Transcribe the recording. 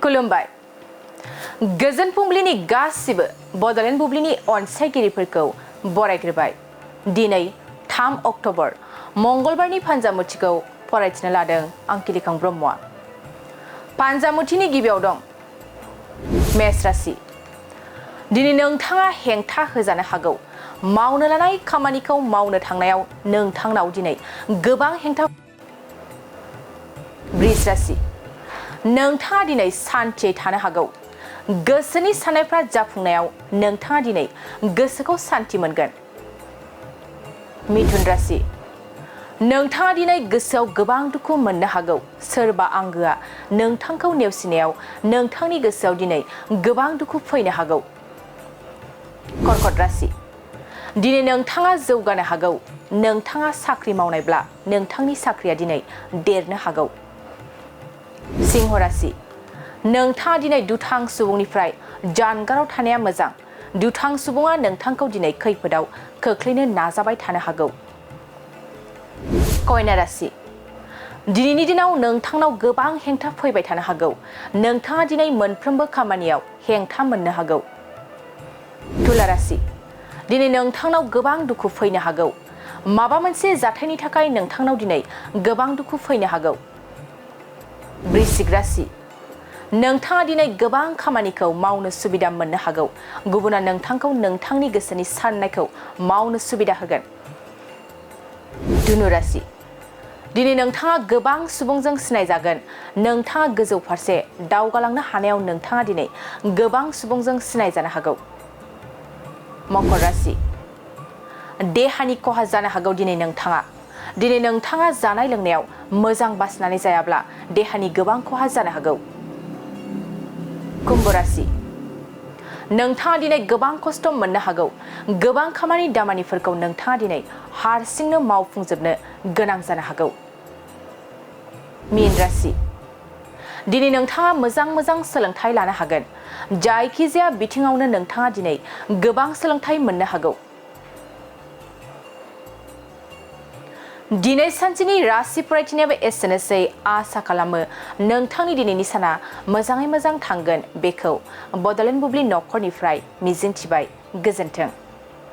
खुलुमबाय गोजोन फुंबिलिनि गासिबो बड'लेण्ड बुब्लिनि अनसायगिरिफोरखौ बरायग्रोबाय दिनै 3 अक्ट'बर मंगलबारनि फान्जामुथिखौ फरायथिनो लादों आं किलिखां ब्रह्मआ फान्जामुथिनि गिबियाव दं मेष राशि दिनै नोंथाङा हेंथा होजानो हागौ मावनो लानाय खामानिखौ मावनो थांनायाव नोंथांनाव दिनै गोबां हेंथा वृष राशि नोंथाङा दिनै सान्थियै थानो हागौ गोसोनि साननायफ्रा जाफुंनायाव नोंथाङा दिनै गोसोखौ सान्थि मोनगोन मिथुन राशि नोंथाङा दिनै गोसोआव गोबां दुखु मोननो हागौ सोरबा आंगोआ नोंथांखौ नेवसिनायाव नोंथांनि गोसोआव दिनै गोबां दुखु फैनो हागौ कर्कट राशि दिनै नोंथाङा जौगानो हागौ नोंथाङा साख्रि मावनायब्ला नोंथांनि साख्रिया दिनै देरनो हागौ सिंह राशि नोंथाङा दिनै दुथां सुबुंनिफ्राय जानगाराव थानाया मोजां दुथां सुबुङा नोंथांखौ दिनै खैफोदाव खोख्लैनो नाजाबाय थानो हागौ कन्या राशि दिनैनि दिनाव नोंथांनाव गोबां हेंथा फैबाय थानो हागौ नोंथाङा दिनै मोनफ्रोमबो खामानियाव हेंथा मोननो हागौ तुला राशि दिनै नोंथांनाव गोबां दुखु फैनो हागौ माबा मोनसे जाथायनि थाखाय नोंथांनाव दिनै गोबां दुखु फैनो हागौ वृश्चिक राशि नोंथाङा दिनै गोबां खामानिखौ मावनो सुबिदा मोननो हागौ गुबुना नोंथांखौ नोंथांनि गोसोनि साननायखौ मावनो सुबिदा होगोन धनु राशि दिनै नोंथाङा गोबां सुबुंजों सिनायजागोन नोंथाङा गोजौ फारसे दावगालांनो हानायाव नोंथाङा दिनै गोबां सुबुंजों सिनायजानो हागौ मकर राशि देहानि खहा जानो हागौ दिनै नोंथाङा जानाय लोंनायाव मोजां बासिनानै जायाब्ला देहानि गोबां खहा जानो हागौ कुम्भ राशि नोंथाङा दिनै गोबां खस्थ' मोननो हागौ गोबां खामानि दामानिफोरखौ नोंथाङा दिनै हारसिंनो मावफुंजोबनो गोनां जानो हागौ मीन राशि दिनै नोंथाङा मोजां सोलोंथाइ लानो हागोन जायखिजाया बिथिङावनो नोंथाङा दिनै गोबां सोलोंथाइ मोननो हागौ दिनै सानसेनि राशि फरायथिनायाबो एसेनोसै आसा खालामो नोंथांनि दिनैनि साना मोजाङै मोजां थांगोन बेखौ बड'लेण्ड बुब्लि नखरनिफ्राय मिजिंथिबाय गोजोन्थों